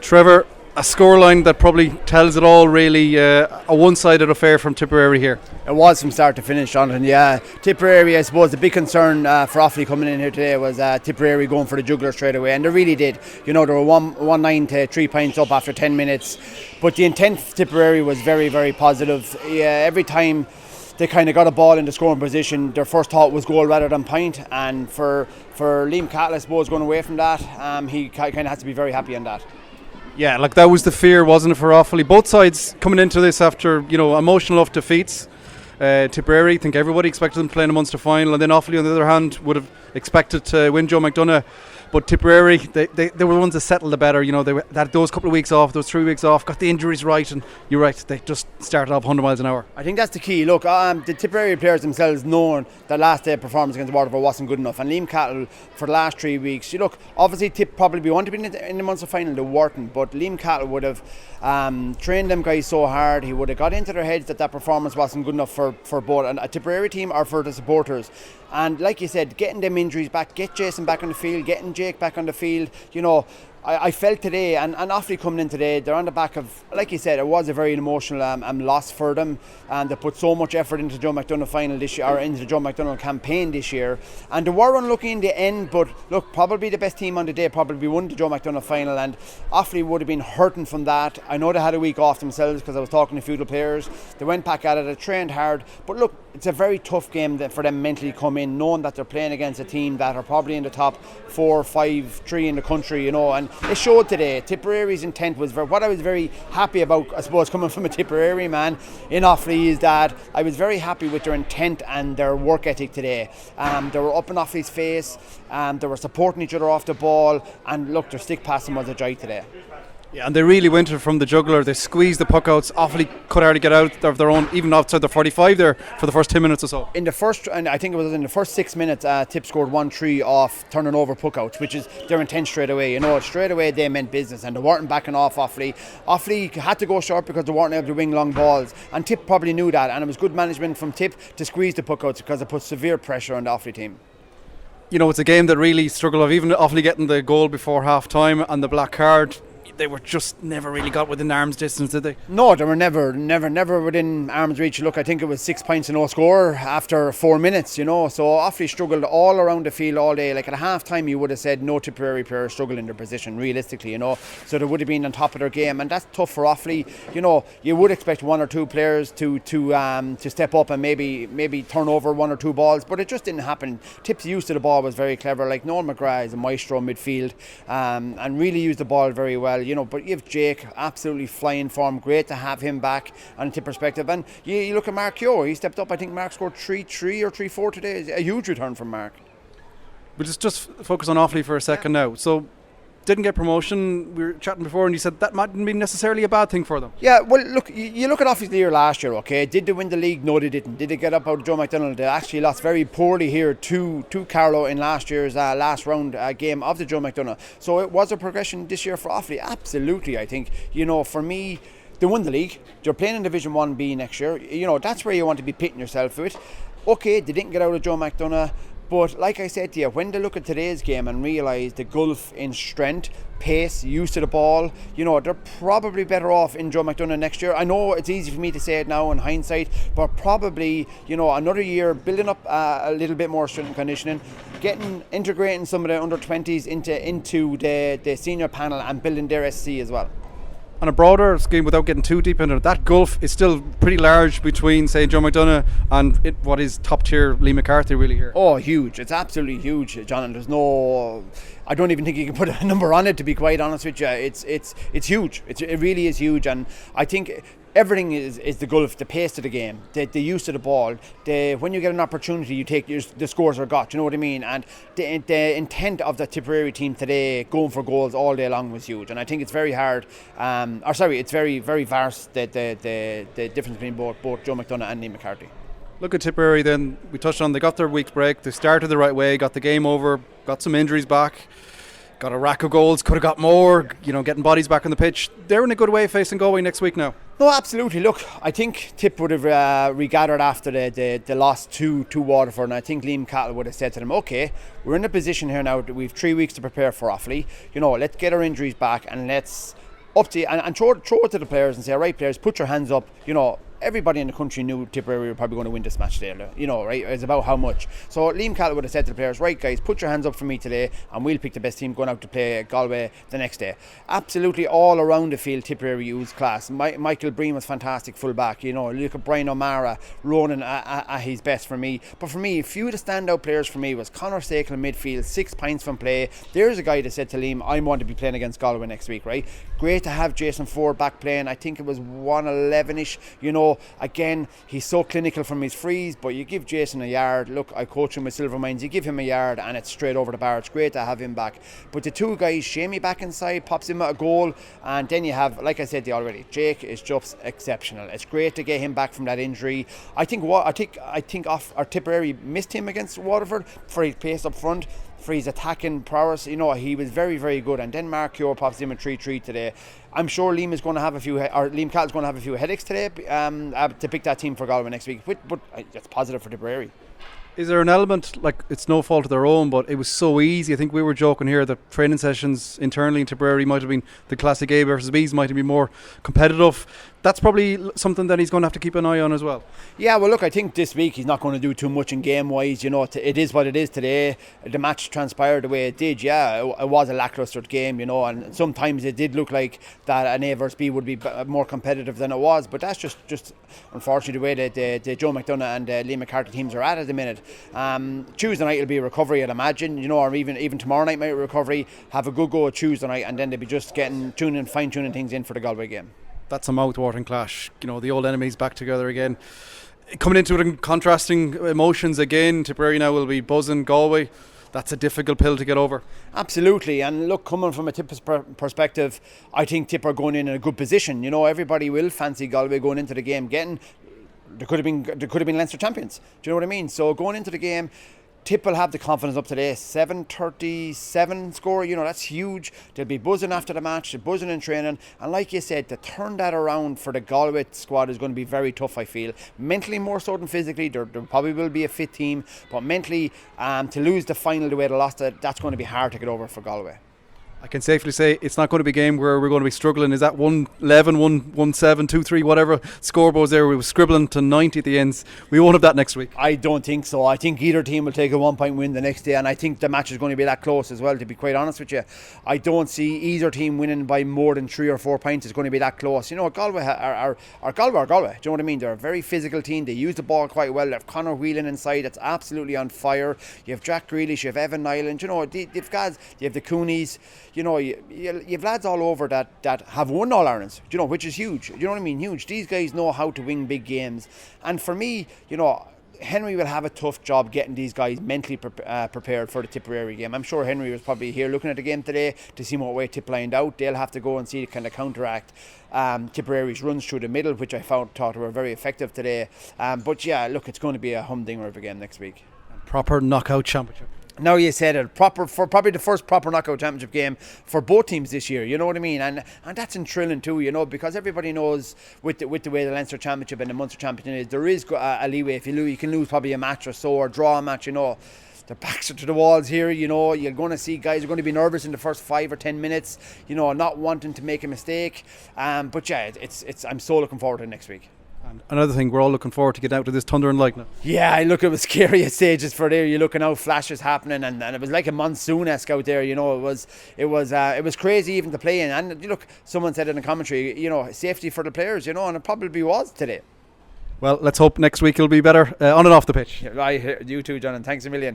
Trevor, a scoreline that probably tells it all, really. A one-sided affair from Tipperary here. It was from start to finish, Jonathan. Yeah, Tipperary, I suppose the big concern for Offaly coming in here today was Tipperary going for the jugular straight away, and they really did. You know, they were 1-9 to 3 points up after 10 minutes, but the intent of Tipperary was very, very positive. Yeah, every time they kind of got a ball in the scoring position, their first thought was goal rather than point, and for Liam Cahill, I suppose, going away from that, he kind of has to be very happy on that. Yeah, like that was the fear, wasn't it, for Offaly? Both sides coming into this after, emotional enough defeats. Tipperary, I think everybody expected them to play in a Munster final, and then Offaly, on the other hand, would have expected to win Joe McDonagh. But Tipperary, they were the ones that settled the better. They had those couple of weeks off, those 3 weeks off, got the injuries right, and you're right, they just started off 100 miles an hour. I think that's the key. Look, the Tipperary players themselves knowing that last day performance against Waterford wasn't good enough, and Liam Cahill for the last 3 weeks. Look, obviously Tip probably wanted to be in the Munster final, they weren't, but Liam Cahill would have trained them guys so hard, he would have got into their heads that performance wasn't good enough for both a Tipperary team or for the supporters. And like you said, getting them injuries back, get Jason back on the field, getting Jake back on the field, I felt today, and Offaly coming in today, they're on the back of, like you said, it was a very emotional loss for them, and they put so much effort into the Joe McDonagh final this year, or into the Joe McDonagh campaign this year, and they were unlucky in the end, but look, probably the best team on the day probably won the Joe McDonagh final, and Offaly would have been hurting from that. I know they had a week off themselves because I was talking to a few of the players. They went back at it, they trained hard, but look, it's a very tough game for them mentally come in, knowing that they're playing against a team that are probably in the top 4, 5, 3 in the country, and it showed today. Tipperary's intent was what I was very happy about, I suppose, coming from a Tipperary man in Offaly, is that I was very happy with their intent and their work ethic today. They were up in Offaly's face, they were supporting each other off the ball, and look, their stick passing was a joy today. Yeah, and they really went from the jugular. They squeezed the puck outs. Offaly could hardly get out of their own, even outside the 45 there for the first 10 minutes or so. In the first, and I think it was in the first 6 minutes, Tipp scored 1-3 off turning over puck outs, which is their intent straight away. Straight away they meant business, and they weren't backing off Offaly. Offaly had to go short because they weren't able to wing long balls, and Tipp probably knew that, and it was good management from Tipp to squeeze the puck outs because it put severe pressure on the Offaly team. It's a game that really struggled of even Offaly getting the goal before half time and the black card. They were just never really got within arm's distance, did they? No, they were never within arm's reach. Look, I think it was 6 points and no score after 4 minutes, so Offaly struggled all around the field all day. Like at half time you would have said no Tipperary players struggle in their position, realistically, so they would have been on top of their game, and that's tough for Offaly. You would expect 1 or 2 players to step up and maybe turn over 1 or 2 balls, but it just didn't happen. Tipp's use of the ball was very clever. Like Noel McGrath is a maestro midfield, and really used the ball very well. But you have Jake absolutely flying form. Great to have him back on a Tip perspective. And you look at Mark Keogh, he stepped up. I think Mark scored 3-3 or 3-4 today. It's a huge return from Mark. We'll just focus on Offaly for a second now. So, didn't get promotion. We were chatting before and you said that mightn't be necessarily a bad thing for them. Yeah, well, look, you look at Offaly's year last year, okay? Did they win the league? No, they didn't. Did they get up out of Joe McDonagh? They actually lost very poorly here to Carlow in last year's last round game of the Joe McDonagh. So it was a progression this year for Offaly. Absolutely, I think. For me, they won the league. They're playing in Division 1B next year. That's where you want to be pitting yourself with. Okay, they didn't get out of Joe McDonagh. But like I said to you, when they look at today's game and realise the gulf in strength, pace, use of the ball, they're probably better off in Joe McDonagh next year. I know it's easy for me to say it now in hindsight, but probably, another year building up a little bit more strength and conditioning, integrating some of the under-20s into the senior panel and building their SC as well. On a broader scheme, without getting too deep into it, that gulf is still pretty large between, say, Joe McDonagh and what is top-tier Lee McCarthy really here. Oh, huge. It's absolutely huge, John. And I don't even think you can put a number on it, to be quite honest with you. It's huge. It really is huge. And I think everything is the gulf, the pace of the game, the use of the ball, when you get an opportunity, you take the scores are got, you know what I mean? And the intent of the Tipperary team today, going for goals all day long, was huge. And I think it's very hard, it's very, very vast, the difference between both Joe McDonagh and Liam McCarthy. Look at Tipperary then, we touched on, they got their week's break, they started the right way, got the game over, got some injuries back, got a rack of goals, could have got more, getting bodies back on the pitch. They're in a good way facing Galway next week now. No, absolutely. Look, I think Tipp would have regathered after the loss to Waterford, and I think Liam Cahill would have said to them, okay, we're in a position here now that we've 3 weeks to prepare for Offaly. Let's get our injuries back and let's up to you and throw it to the players and say, all right, players, put your hands up. Everybody in the country knew Tipperary were probably going to win this match today, right? It's about how much. So Liam Cahill would have said to the players, right guys, put your hands up for me today and we'll pick the best team going out to play Galway the next day. Absolutely all around the field, Tipperary used class. Michael Breen was fantastic full back. Look at Brian O'Mara, Ronan at his best for me. But for me, a few of the standout players for me was Conor Stakel in midfield, 6 points from play. There's a guy that said to Liam, I want to be playing against Galway next week, right? Great to have Jason Ford back playing. I think it was 111ish, Again, he's so clinical from his frees, but you give Jason a yard. Look, I coach him with Silver Mines. You give him a yard and it's straight over the bar. It's great to have him back. But the two guys, Shamey back inside, pops him at a goal, and then you have, like I said to you already, Jake is just exceptional. It's great to get him back from that injury. I think our Tipperary missed him against Waterford for his pace up front, for his attacking prowess. He was very, very good. And then Mark Cure pops him a 3-3 today. I'm sure Liam Cahill's going to have a few headaches today to pick that team for Galway next week. But it's positive for Tipperary. Is there an element, like it's no fault of their own, but it was so easy? I think we were joking here that training sessions internally in Tipperary might have been, the classic A versus Bs might have been more competitive. That's probably something that he's going to have to keep an eye on as well. Yeah, well, look, I think this week he's not going to do too much in game-wise. It is what it is today. The match transpired the way it did. Yeah, it was a lacklustre game, and sometimes it did look like that an A versus B would be more competitive than it was. But that's just unfortunately the way that the Joe McDonough and Liam McCarthy teams are at the minute. Tuesday night will be a recovery, I'd imagine, or even tomorrow night might be a recovery. Have a good go at Tuesday night, and then they'll be just fine-tuning things in for the Galway game. That's a mouth-watering clash. The old enemies back together again. Coming into it in contrasting emotions again, Tipperary now will be buzzing Galway. That's a difficult pill to get over. Absolutely, and look, coming from a Tipp perspective, I think Tipp are going in a good position. Everybody will fancy Galway going into the game. There could have been Leinster champions. Do you know what I mean? So going into the game, Tipp will have the confidence up today. 7:37 score, that's huge. They'll be buzzing after the match, they're buzzing in training. And like you said, to turn that around for the Galway squad is going to be very tough, I feel. Mentally more so than physically. There probably will be a fit team. But mentally, to lose the final the way they lost it, that's going to be hard to get over for Galway. I can safely say it's not going to be a game where we're going to be struggling. Is that 111, 117, 2-3, whatever scoreboards there? We were scribbling to 90 at the ends. We won't have that next week. I don't think so. I think either team will take a 1 point win the next day, and I think the match is going to be that close as well, to be quite honest with you. I don't see either team winning by more than 3 or 4 points. It's going to be that close. Galway are Galway. Do you know what I mean? They're a very physical team. They use the ball quite well. They have Conor Whelan inside. That's absolutely on fire. You have Jack Grealish. You have Evan Nyland. They've guys. You have the Coonies. You've lads all over that have won All Irelands, which is huge. You know what I mean? Huge. These guys know how to win big games. And for me, Henry will have a tough job getting these guys mentally prepared for the Tipperary game. I'm sure Henry was probably here looking at the game today to see what way Tipp lined out. They'll have to go and see the kind of counteract Tipperary's runs through the middle, which I thought were very effective today. But yeah, look, it's going to be a humdinger of a game next week. Proper knockout championship. Now you said it, probably the first proper knockout championship game for both teams this year. You know what I mean? And that's thrilling too, because everybody knows with the way the Leinster Championship and the Munster Championship is, there is a leeway. If you lose, you can lose probably a match or so, or draw a match. The backs are to the walls here. You're going to see guys are going to be nervous in the first 5 or 10 minutes. Not wanting to make a mistake. But yeah, I'm so looking forward to next week. And another thing, we're all looking forward to get out to this thunder and lightning. Yeah, it was scary at stages for there. You're looking out, flashes happening, and it was like a monsoon-esque out there. It was crazy even to play in. And look, someone said in the commentary, safety for the players, and it probably was today. Well, let's hope next week it'll be better on and off the pitch. Right, you too, John, and thanks a million.